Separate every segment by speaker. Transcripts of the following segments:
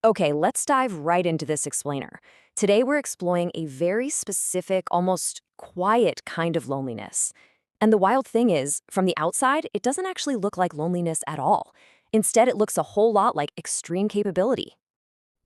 Speaker 1: Okay, let's dive right into this explainer. Today we're exploring a very specific, almost quiet kind of loneliness. And the wild thing is, from the outside, it doesn't actually look like loneliness at all. Instead, it looks a whole lot like extreme capability.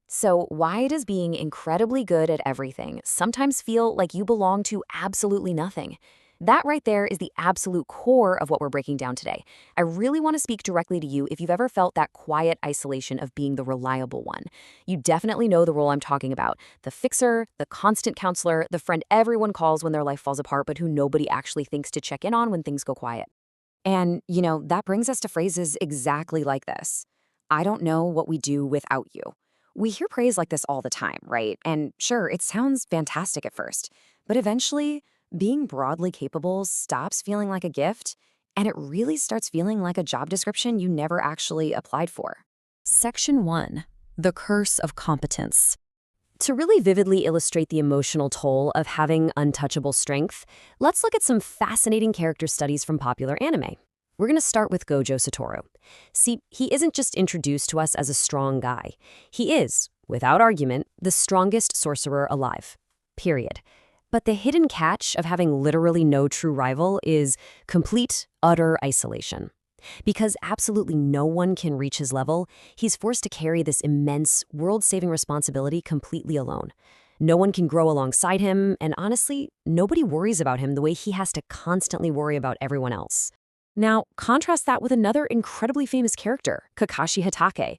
Speaker 1: So, why does being incredibly good at everything sometimes feel like you belong to absolutely nothing? That right there is the absolute core of what we're breaking down today. I really want to speak directly to you if you've ever felt that quiet isolation of being the reliable one. You definitely know the role I'm talking about: the fixer, the constant counselor, the friend everyone calls when their life falls apart, but who nobody actually thinks to check in on when things go quiet. And, that brings us to phrases exactly like this: I don't know what we do without you. We hear praise like this all the time, right? And sure, it sounds fantastic at first, but eventually, being broadly capable stops feeling like a gift, and it really starts feeling like a job description you never actually applied for. Section 1: The Curse of Competence. To really vividly illustrate the emotional toll of having untouchable strength, let's look at some fascinating character studies from popular anime. We're going to start with Gojo Satoru. See, he isn't just introduced to us as a strong guy. He is, without argument, the strongest sorcerer alive. Period. But the hidden catch of having literally no true rival is complete, utter isolation. Because absolutely no one can reach his level, he's forced to carry this immense, world-saving responsibility completely alone. No one can grow alongside him, and honestly, nobody worries about him the way he has to constantly worry about everyone else. Now, contrast that with another incredibly famous character, Kakashi Hatake.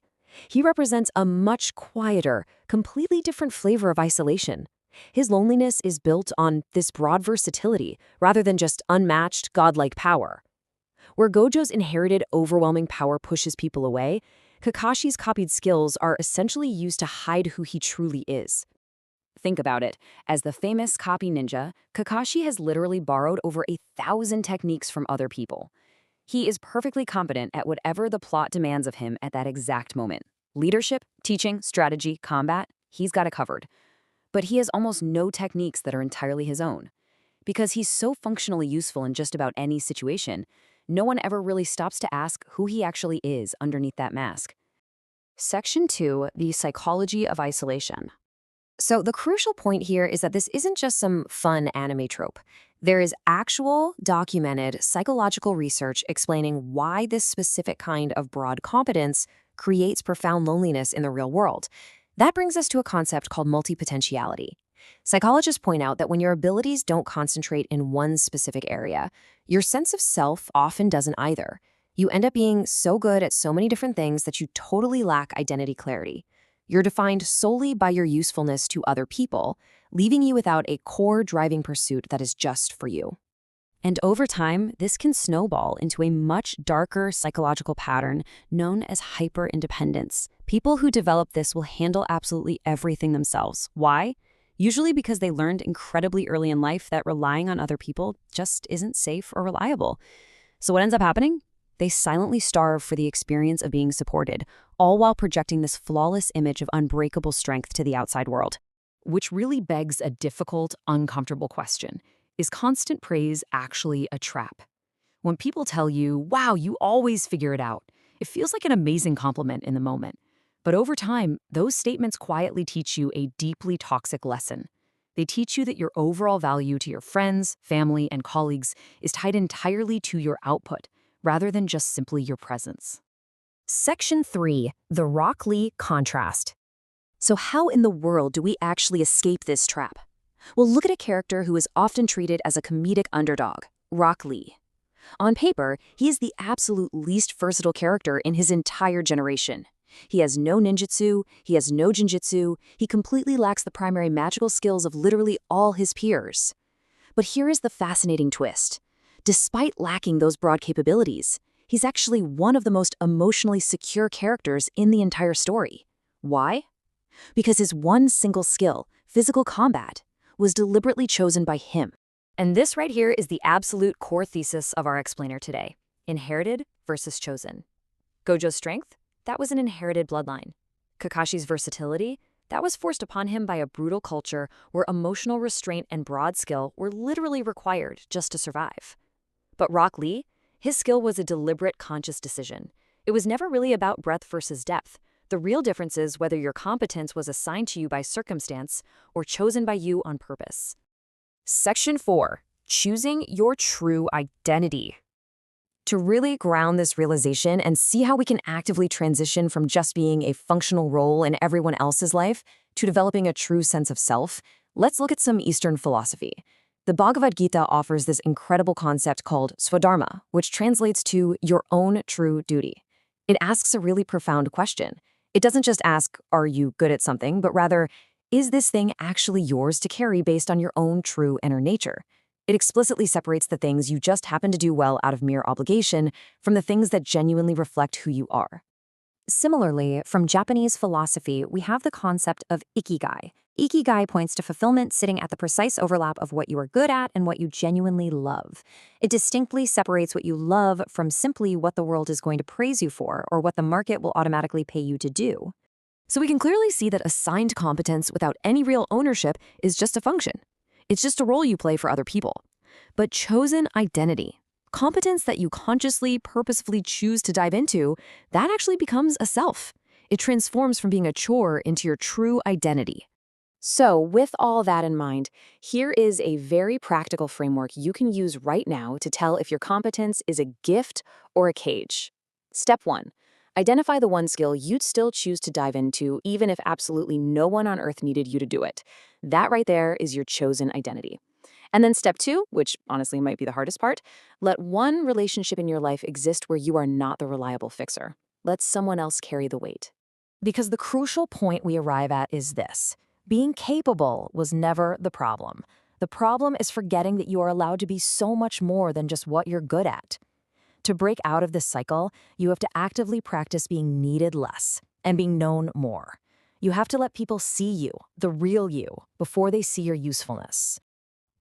Speaker 1: He represents a much quieter, completely different flavor of isolation. His loneliness is built on this broad versatility, rather than just unmatched, godlike power. Where Gojo's inherited overwhelming power pushes people away, Kakashi's copied skills are essentially used to hide who he truly is. Think about it. As the famous copy ninja, Kakashi has literally borrowed over 1,000 techniques from other people. He is perfectly competent at whatever the plot demands of him at that exact moment. Leadership, teaching, strategy, combat, he's got it covered. But he has almost no techniques that are entirely his own. Because he's so functionally useful in just about any situation, no one ever really stops to ask who he actually is underneath that mask. Section 2: The Psychology of Isolation. So the crucial point here is that this isn't just some fun anime trope. There is actual, documented psychological research explaining why this specific kind of broad competence creates profound loneliness in the real world. That brings us to a concept called multipotentiality. Psychologists point out that when your abilities don't concentrate in one specific area, your sense of self often doesn't either. You end up being so good at so many different things that you totally lack identity clarity. You're defined solely by your usefulness to other people, leaving you without a core driving pursuit that is just for you. And over time, this can snowball into a much darker psychological pattern known as hyper-independence. People who develop this will handle absolutely everything themselves. Why? Usually because they learned incredibly early in life that relying on other people just isn't safe or reliable. So what ends up happening? They silently starve for the experience of being supported, all while projecting this flawless image of unbreakable strength to the outside world. Which really begs a difficult, uncomfortable question. Is constant praise actually a trap? When people tell you, wow, you always figure it out, it feels like an amazing compliment in the moment. But over time, those statements quietly teach you a deeply toxic lesson. They teach you that your overall value to your friends, family, and colleagues is tied entirely to your output, rather than just simply your presence. Section 3: The Rock Lee Contrast. So how in the world do we actually escape this trap? Well, look at a character who is often treated as a comedic underdog, Rock Lee. On paper, he is the absolute least versatile character in his entire generation. He has no ninjutsu, he has no jinjutsu, he completely lacks the primary magical skills of literally all his peers. But here is the fascinating twist. Despite lacking those broad capabilities, he's actually one of the most emotionally secure characters in the entire story. Why? Because his one single skill, physical combat, was deliberately chosen by him. And this right here is the absolute core thesis of our explainer today: inherited versus chosen. Gojo's strength? That was an inherited bloodline. Kakashi's versatility? That was forced upon him by a brutal culture where emotional restraint and broad skill were literally required just to survive. But Rock Lee? His skill was a deliberate, conscious decision. It was never really about breadth versus depth. The real difference is whether your competence was assigned to you by circumstance or chosen by you on purpose. Section 4. Choosing your true identity. To really ground this realization and see how we can actively transition from just being a functional role in everyone else's life to developing a true sense of self, let's look at some Eastern philosophy. The Bhagavad Gita offers this incredible concept called Swadharma, which translates to your own true duty. It asks a really profound question. It doesn't just ask, are you good at something, but rather, is this thing actually yours to carry based on your own true inner nature? It explicitly separates the things you just happen to do well out of mere obligation from the things that genuinely reflect who you are. Similarly, from Japanese philosophy, we have the concept of ikigai. Ikigai points to fulfillment sitting at the precise overlap of what you are good at and what you genuinely love. It distinctly separates what you love from simply what the world is going to praise you for or what the market will automatically pay you to do. So we can clearly see that assigned competence without any real ownership is just a function. It's just a role you play for other people. But chosen identity, competence that you consciously, purposefully choose to dive into, that actually becomes a self. It transforms from being a chore into your true identity. So, with all that in mind, here is a very practical framework you can use right now to tell if your competence is a gift or a cage. Step 1. Identify the one skill you'd still choose to dive into even if absolutely no one on earth needed you to do it. That right there is your chosen identity. And then step 2, which honestly might be the hardest part, let one relationship in your life exist where you are not the reliable fixer. Let someone else carry the weight. Because the crucial point we arrive at is this. Being capable was never the problem. The problem is forgetting that you are allowed to be so much more than just what you're good at. To break out of this cycle, you have to actively practice being needed less and being known more. You have to let people see you, the real you, before they see your usefulness.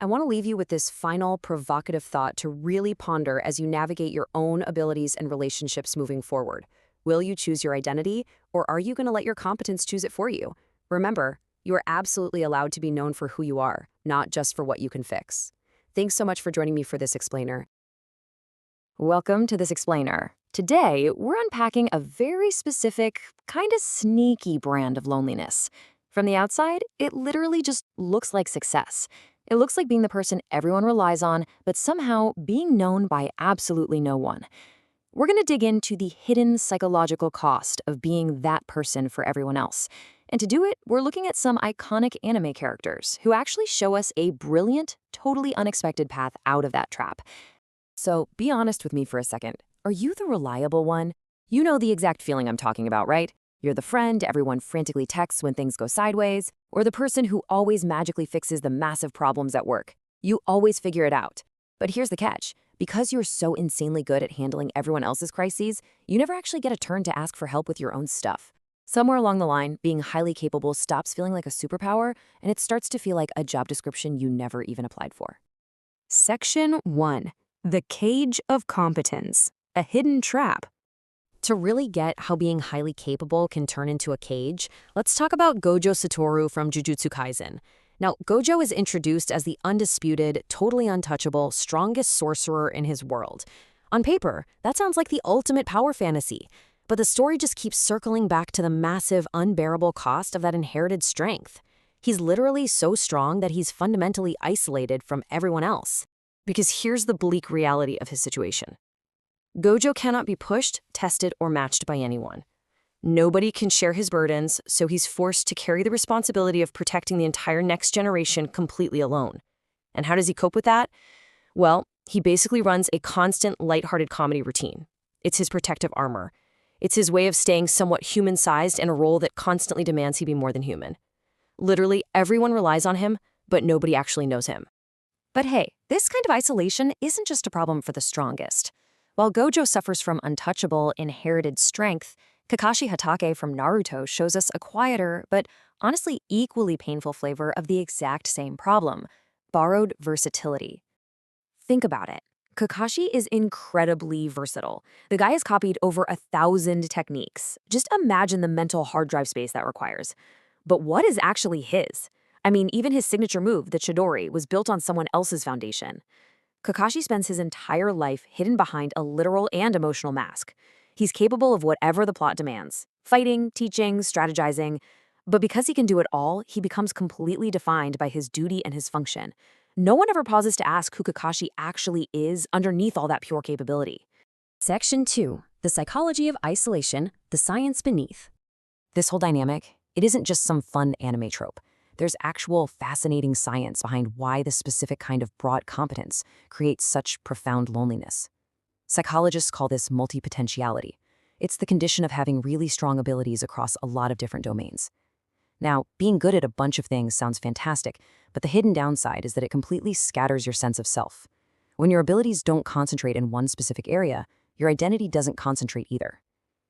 Speaker 1: I want to leave you with this final provocative thought to really ponder as you navigate your own abilities and relationships moving forward. Will you choose your identity, or are you going to let your competence choose it for you? Remember, you are absolutely allowed to be known for who you are, not just for what you can fix. Thanks so much for joining me for this explainer. Welcome to This Explainer. Today, we're unpacking a very specific, kind of sneaky brand of loneliness. From the outside, it literally just looks like success. It looks like being the person everyone relies on, but somehow being known by absolutely no one. We're going to dig into the hidden psychological cost of being that person for everyone else. And to do it, we're looking at some iconic anime characters who actually show us a brilliant, totally unexpected path out of that trap. So be honest with me for a second. Are you the reliable one? You know the exact feeling I'm talking about, right? You're the friend everyone frantically texts when things go sideways, or the person who always magically fixes the massive problems at work. You always figure it out. But here's the catch. Because you're so insanely good at handling everyone else's crises, you never actually get a turn to ask for help with your own stuff. Somewhere along the line, being highly capable stops feeling like a superpower, and it starts to feel like a job description you never even applied for. Section 1. The cage of competence, a hidden trap. To really get how being highly capable can turn into a cage, let's talk about Gojo Satoru from Jujutsu Kaisen. Now, Gojo is introduced as the undisputed, totally untouchable, strongest sorcerer in his world. On paper, that sounds like the ultimate power fantasy, but the story just keeps circling back to the massive, unbearable cost of that inherited strength. He's literally so strong that he's fundamentally isolated from everyone else. Because here's the bleak reality of his situation. Gojo cannot be pushed, tested, or matched by anyone. Nobody can share his burdens, so he's forced to carry the responsibility of protecting the entire next generation completely alone. And how does he cope with that? Well, he basically runs a constant, lighthearted comedy routine. It's his protective armor. It's his way of staying somewhat human-sized in a role that constantly demands he be more than human. Literally, everyone relies on him, but nobody actually knows him. But hey, this kind of isolation isn't just a problem for the strongest. While Gojo suffers from untouchable, inherited strength, Kakashi Hatake from Naruto shows us a quieter, but honestly equally painful flavor of the exact same problem: borrowed versatility. Think about it. Kakashi is incredibly versatile. The guy has copied over 1,000 techniques. Just imagine the mental hard drive space that requires. But what is actually his? I mean, even his signature move, the Chidori, was built on someone else's foundation. Kakashi spends his entire life hidden behind a literal and emotional mask. He's capable of whatever the plot demands: fighting, teaching, strategizing. But because he can do it all, he becomes completely defined by his duty and his function. No one ever pauses to ask who Kakashi actually is underneath all that pure capability. Section 2. The Psychology of Isolation, the Science Beneath. This whole dynamic, it isn't just some fun anime trope. There's actual fascinating science behind why this specific kind of broad competence creates such profound loneliness. Psychologists call this multipotentiality. It's the condition of having really strong abilities across a lot of different domains. Now, being good at a bunch of things sounds fantastic, but the hidden downside is that it completely scatters your sense of self. When your abilities don't concentrate in one specific area, your identity doesn't concentrate either.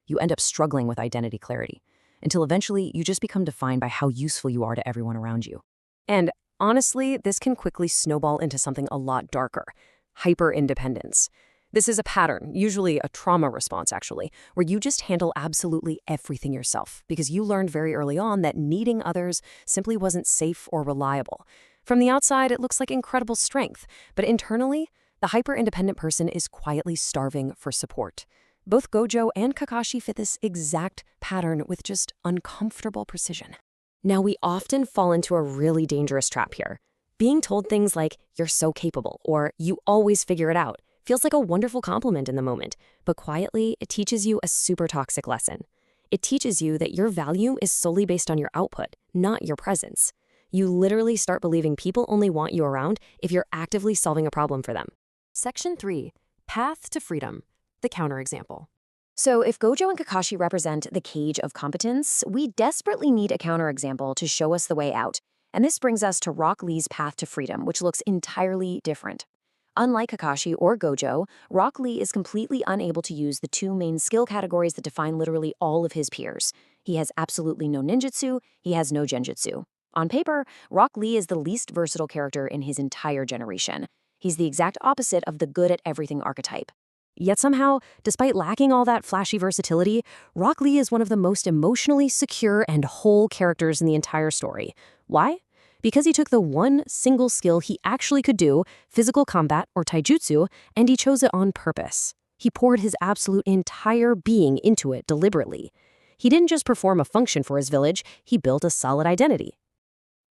Speaker 1: You end up struggling with identity clarity, until eventually you just become defined by how useful you are to everyone around you. And honestly, this can quickly snowball into something a lot darker: hyper-independence. This is a pattern, usually a trauma response actually, where you just handle absolutely everything yourself because you learned very early on that needing others simply wasn't safe or reliable. From the outside, it looks like incredible strength, but internally, the hyper-independent person is quietly starving for support. Both Gojo and Kakashi fit this exact pattern with just uncomfortable precision. Now, we often fall into a really dangerous trap here. Being told things like, "You're so capable," or "You always figure it out," feels like a wonderful compliment in the moment, but quietly, it teaches you a super toxic lesson. It teaches you that your value is solely based on your output, not your presence. You literally start believing people only want you around if you're actively solving a problem for them. Section 3. Path to Freedom, the counterexample. So if Gojo and Kakashi represent the cage of competence, we desperately need a counterexample to show us the way out. And this brings us to Rock Lee's path to freedom, which looks entirely different. Unlike Kakashi or Gojo, Rock Lee is completely unable to use the two main skill categories that define literally all of his peers. He has absolutely no ninjutsu, he has no genjutsu. On paper, Rock Lee is the least versatile character in his entire generation. He's the exact opposite of the good-at-everything archetype. Yet somehow, despite lacking all that flashy versatility, Rock Lee is one of the most emotionally secure and whole characters in the entire story. Why? Because he took the one single skill he actually could do, physical combat or taijutsu, and he chose it on purpose. He poured his absolute entire being into it deliberately. He didn't just perform a function for his village, he built a solid identity.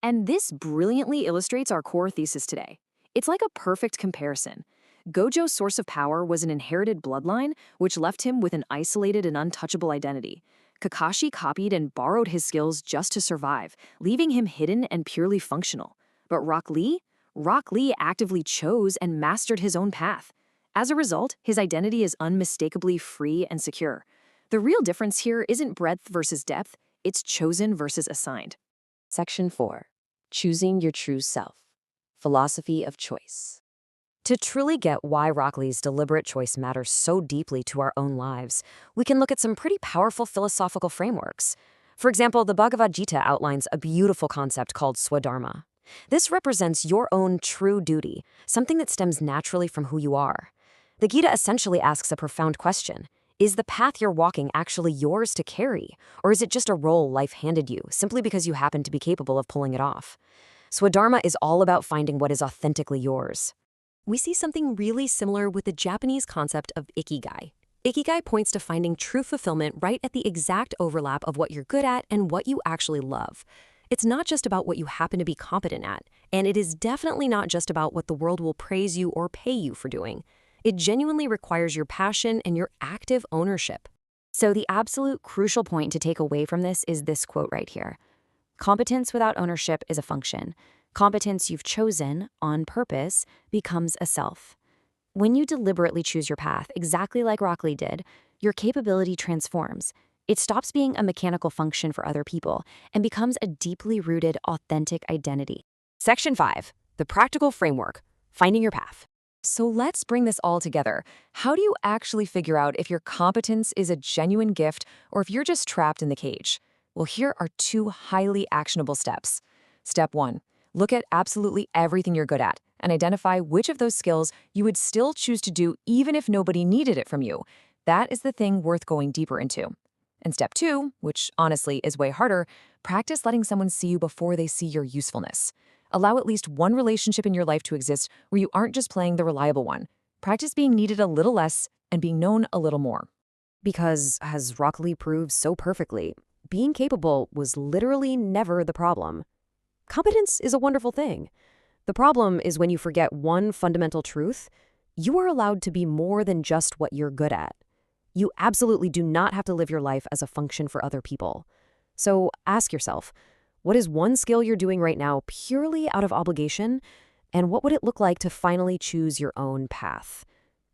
Speaker 1: And this brilliantly illustrates our core thesis today. It's like a perfect comparison. Gojo's source of power was an inherited bloodline, which left him with an isolated and untouchable identity. Kakashi copied and borrowed his skills just to survive, leaving him hidden and purely functional. But Rock Lee actively chose and mastered his own path. As a result, his identity is unmistakably free and secure. The real difference here isn't breadth versus depth, it's chosen versus assigned. Section 4. Choosing your true self. Philosophy of choice. To truly get why Rock Lee's deliberate choice matters so deeply to our own lives, we can look at some pretty powerful philosophical frameworks. For example, the Bhagavad Gita outlines a beautiful concept called Swadharma. This represents your own true duty, something that stems naturally from who you are. The Gita essentially asks a profound question. Is the path you're walking actually yours to carry, or is it just a role life handed you, simply because you happen to be capable of pulling it off? Swadharma is all about finding what is authentically yours. We see something really similar with the Japanese concept of ikigai. Ikigai points to finding true fulfillment right at the exact overlap of what you're good at and what you actually love. It's not just about what you happen to be competent at, and it is definitely not just about what the world will praise you or pay you for doing. It genuinely requires your passion and your active ownership. So the absolute crucial point to take away from this is this quote right here. Competence without ownership is a function. Competence you've chosen, on purpose, becomes a self. When you deliberately choose your path, exactly like Rock Lee did, your capability transforms. It stops being a mechanical function for other people and becomes a deeply rooted, authentic identity. Section 5. The Practical Framework. Finding your path. So let's bring this all together. How do you actually figure out if your competence is a genuine gift or if you're just trapped in the cage? Well, here are 2 highly actionable steps. Step 1. Look at absolutely everything you're good at and identify which of those skills you would still choose to do even if nobody needed it from you. That is the thing worth going deeper into. And step 2, which honestly is way harder, practice letting someone see you before they see your usefulness. Allow at least one relationship in your life to exist where you aren't just playing the reliable one. Practice being needed a little less and being known a little more. Because, as Rock Lee proves so perfectly, being capable was literally never the problem. Competence is a wonderful thing. The problem is when you forget one fundamental truth: you are allowed to be more than just what you're good at. You absolutely do not have to live your life as a function for other people. So ask yourself, what is one skill you're doing right now purely out of obligation? And what would it look like to finally choose your own path?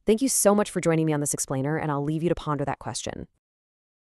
Speaker 1: Thank you so much for joining me on this explainer, and I'll leave you to ponder that question.